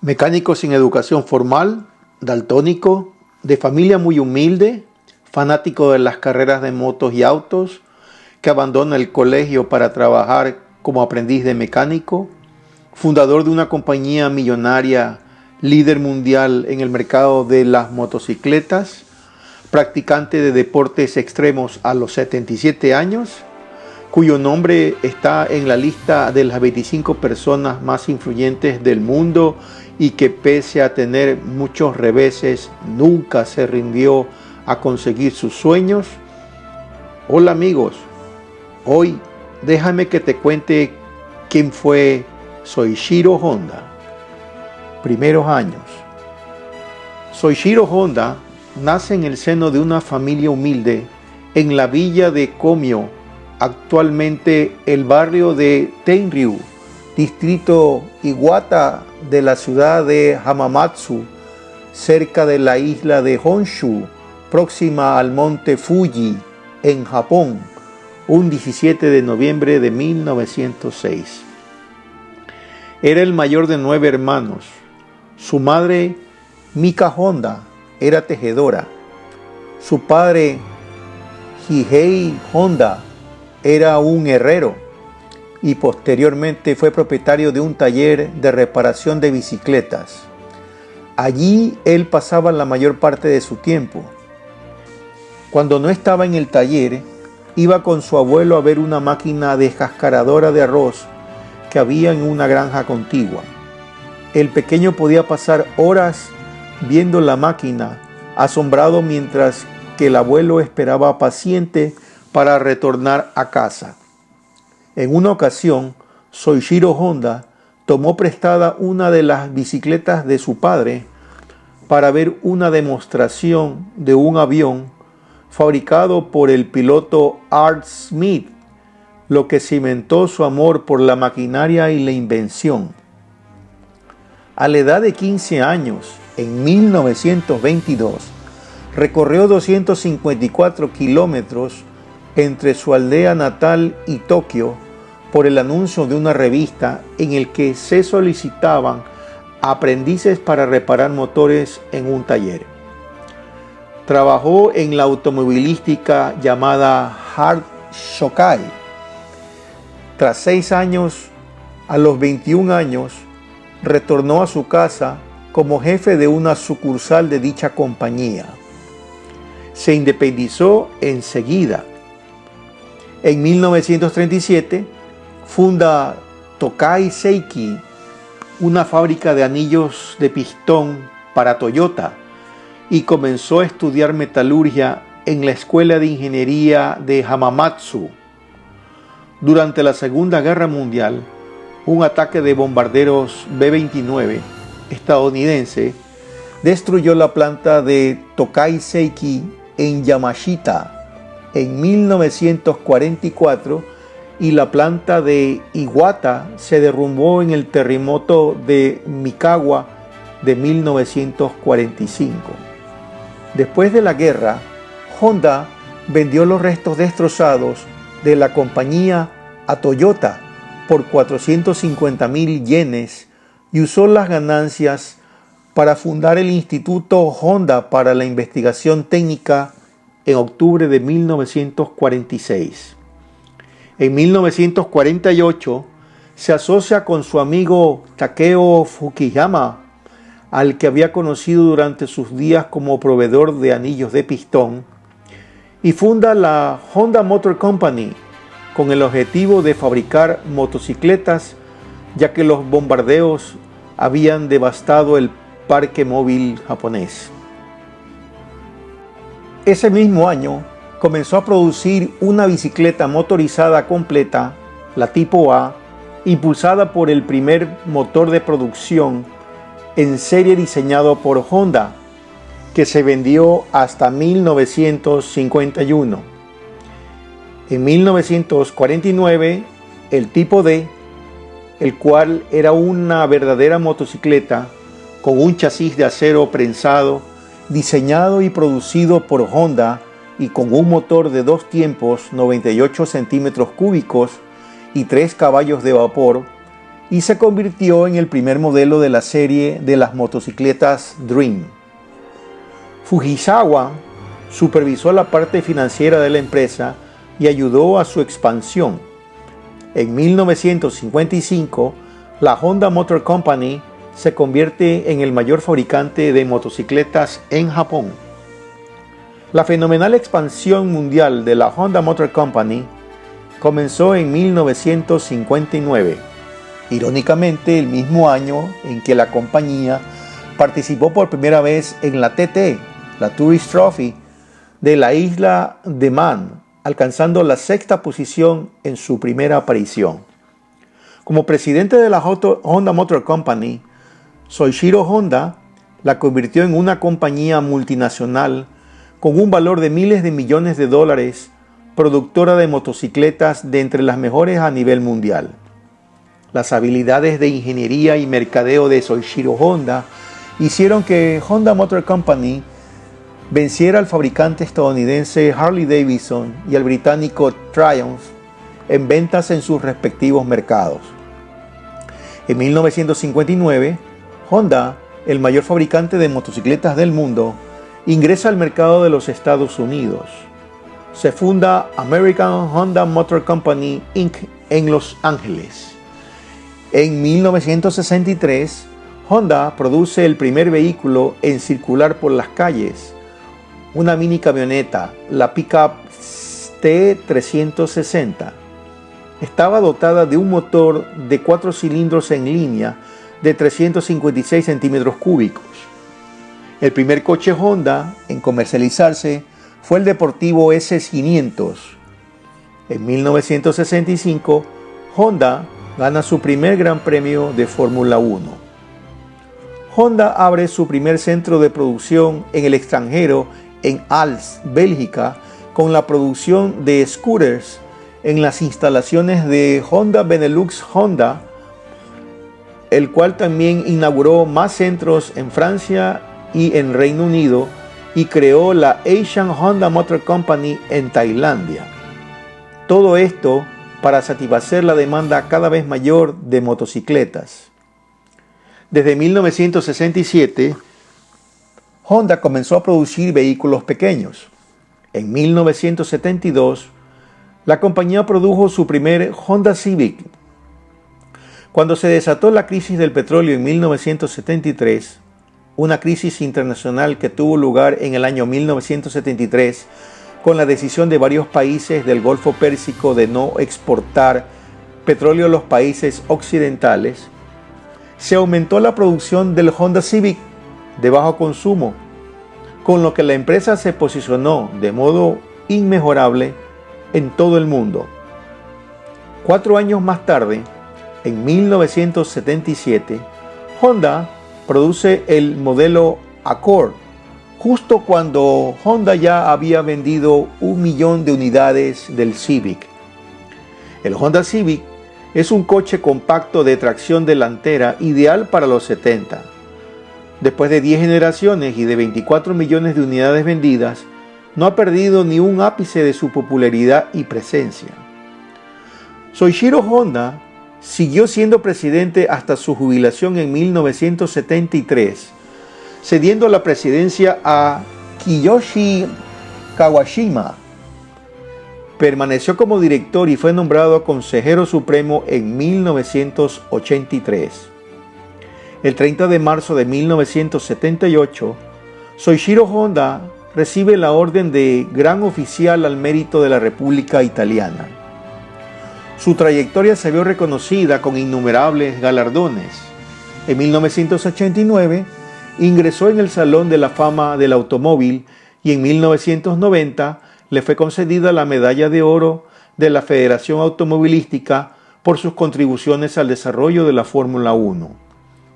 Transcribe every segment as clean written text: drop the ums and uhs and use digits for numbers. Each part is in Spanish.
Mecánico sin educación formal, daltónico, de familia muy humilde, fanático de las carreras de motos y autos, que abandona el colegio para trabajar como aprendiz de mecánico, fundador de una compañía millonaria, líder mundial en el mercado de las motocicletas, practicante de deportes extremos a los 77 años, cuyo nombre está en la lista de las 25 personas más influyentes del mundo y que pese a tener muchos reveses, nunca se rindió a conseguir sus sueños. Hola amigos, hoy déjame que te cuente quién fue Soichiro Honda. Primeros años. Soichiro Honda nace en el seno de una familia humilde en la villa de Komio, actualmente el barrio de Tenryu, distrito Iwata de la ciudad de Hamamatsu, cerca de la isla de Honshu, próxima al monte Fuji, en Japón, un 17 de noviembre de 1906. Era el mayor de 9 hermanos. Su madre, Mika Honda, era tejedora. Su padre, Hihei Honda, era un herrero y posteriormente fue propietario de un taller de reparación de bicicletas. Allí él pasaba la mayor parte de su tiempo. Cuando no estaba en el taller, iba con su abuelo a ver una máquina descascaradora de arroz que había en una granja contigua. El pequeño podía pasar horas viendo la máquina, asombrado mientras que el abuelo esperaba paciente para retornar a casa. En una ocasión, Soichiro Honda tomó prestada una de las bicicletas de su padre para ver una demostración de un avión fabricado por el piloto Art Smith, lo que cimentó su amor por la maquinaria y la invención. A la edad de 15 años, en 1922, recorrió 254 kilómetros entre su aldea natal y Tokio por el anuncio de una revista en el que se solicitaban aprendices para reparar motores en un taller. Trabajó en la automovilística llamada Hard Shokai. Tras 6 años, a los 21 años, retornó a su casa como jefe de una sucursal de dicha compañía. Se independizó enseguida. En 1937 funda Tokai Seiki, una fábrica de anillos de pistón para Toyota, y comenzó a estudiar metalurgia en la Escuela de Ingeniería de Hamamatsu. Durante la Segunda Guerra Mundial, un ataque de bombarderos B-29 estadounidense destruyó la planta de Tokai Seiki en Yamashita en 1944 y la planta de Iwata se derrumbó en el terremoto de Mikawa de 1945. Después de la guerra, Honda vendió los restos destrozados de la compañía a Toyota por 450,000 yenes y usó las ganancias para fundar el Instituto Honda para la Investigación Técnica en octubre de 1946. En 1948 se asocia con su amigo Takeo Fukuyama, al que había conocido durante sus días como proveedor de anillos de pistón, y funda la Honda Motor Company con el objetivo de fabricar motocicletas, ya que los bombardeos habían devastado el parque móvil japonés. Ese mismo año comenzó a producir una bicicleta motorizada completa, la tipo A, impulsada por el primer motor de producción en serie diseñado por Honda, que se vendió hasta 1951. En 1949, el tipo D, el cual era una verdadera motocicleta con un chasis de acero prensado, diseñado y producido por Honda y con un motor de 2 tiempos 98 centímetros cúbicos y 3 caballos de vapor, y se convirtió en el primer modelo de la serie de las motocicletas Dream. Fujisawa supervisó la parte financiera de la empresa y ayudó a su expansión. En 1955, la Honda Motor Company se convierte en el mayor fabricante de motocicletas en Japón. La fenomenal expansión mundial de la Honda Motor Company comenzó en 1959, irónicamente el mismo año en que la compañía participó por primera vez en la TT, la Tourist Trophy, de la isla de Man, alcanzando la sexta posición en su primera aparición. Como presidente de la Honda Motor Company, Soichiro Honda la convirtió en una compañía multinacional con un valor de miles de millones de dólares, productora de motocicletas de entre las mejores a nivel mundial. Las habilidades de ingeniería y mercadeo de Soichiro Honda hicieron que Honda Motor Company venciera al fabricante estadounidense Harley Davidson y al británico Triumph en ventas en sus respectivos mercados. En 1959, Honda, el mayor fabricante de motocicletas del mundo, ingresa al mercado de los Estados Unidos. Se funda American Honda Motor Company Inc. en Los Ángeles. En 1963, Honda produce el primer vehículo en circular por las calles, una mini camioneta, la Pickup T360. Estaba dotada de un motor de 4 cilindros en línea de 356 centímetros cúbicos. El primer coche Honda en comercializarse fue el deportivo S500. En 1965, Honda gana su primer Gran Premio de Fórmula 1. Honda abre su primer centro de producción en el extranjero en Aalst, Bélgica, con la producción de scooters en las instalaciones de Honda Benelux Honda, el cual también inauguró más centros en Francia y en Reino Unido y creó la Asian Honda Motor Company en Tailandia. Todo esto para satisfacer la demanda cada vez mayor de motocicletas. Desde 1967, Honda comenzó a producir vehículos pequeños. En 1972, la compañía produjo su primer Honda Civic. Cuando se desató la crisis del petróleo en 1973, una crisis internacional que tuvo lugar en el año 1973 con la decisión de varios países del Golfo Pérsico de no exportar petróleo a los países occidentales, se aumentó la producción del Honda Civic de bajo consumo, con lo que la empresa se posicionó de modo inmejorable en todo el mundo. 4 años más tarde, en 1977, Honda produce el modelo Accord, justo cuando Honda ya había vendido 1 millón de unidades del Civic. El Honda Civic es un coche compacto de tracción delantera ideal para los 70. Después de 10 generaciones y de 24 millones de unidades vendidas, no ha perdido ni un ápice de su popularidad y presencia. Soichiro Honda siguió siendo presidente hasta su jubilación en 1973, cediendo la presidencia a Kiyoshi Kawashima. Permaneció como director y fue nombrado consejero supremo en 1983. El 30 de marzo de 1978, Soichiro Honda recibe la Orden de Gran Oficial al Mérito de la República Italiana. Su trayectoria se vio reconocida con innumerables galardones. En 1989 ingresó en el Salón de la Fama del Automóvil y en 1990 le fue concedida la Medalla de Oro de la Federación Automovilística por sus contribuciones al desarrollo de la Fórmula 1.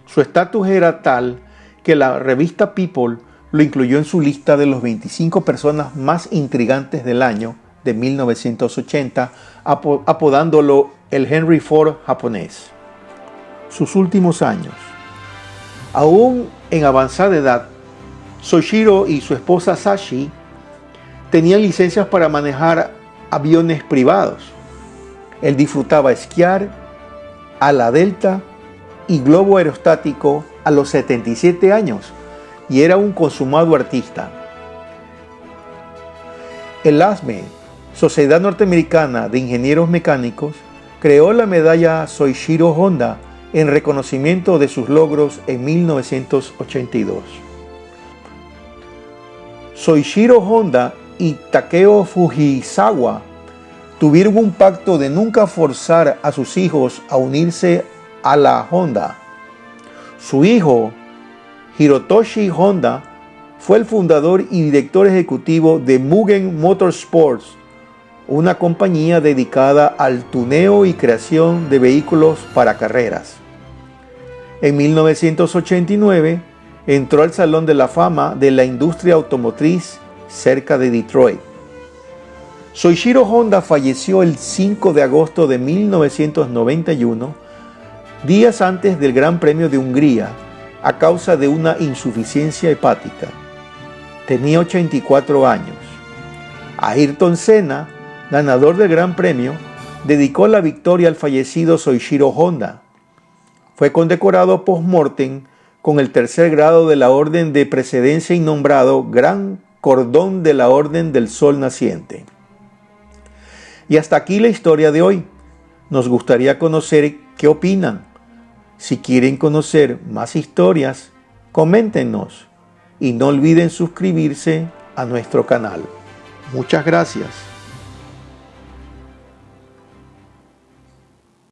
Su estatus era tal que la revista People lo incluyó en su lista de los 25 personas más intrigantes del año de 1980, apodándolo el Henry Ford japonés. Sus últimos años. Aún en avanzada edad, Soichiro y su esposa Sashi tenían licencias para manejar aviones privados. Él disfrutaba esquiar, ala delta y globo aerostático a los 77 años y era un consumado artista. El ASME, Sociedad Norteamericana de Ingenieros Mecánicos, creó la medalla Soichiro Honda en reconocimiento de sus logros en 1982. Soichiro Honda y Takeo Fujisawa tuvieron un pacto de nunca forzar a sus hijos a unirse a la Honda. Su hijo, Hirotoshi Honda, fue el fundador y director ejecutivo de Mugen Motorsports, una compañía dedicada al tuneo y creación de vehículos para carreras. En 1989 entró al Salón de la Fama de la industria automotriz cerca de Detroit. Soichiro Honda falleció el 5 de agosto de 1991, días antes del Gran Premio de Hungría, a causa de una insuficiencia hepática. Tenía 84 años. Ayrton Senna, ganador del Gran Premio, dedicó la victoria al fallecido Soichiro Honda. Fue condecorado post-mortem con el tercer grado de la Orden de Precedencia y nombrado Gran Cordón de la Orden del Sol Naciente. Y hasta aquí la historia de hoy. Nos gustaría conocer qué opinan. Si quieren conocer más historias, coméntenos y no olviden suscribirse a nuestro canal. Muchas gracias.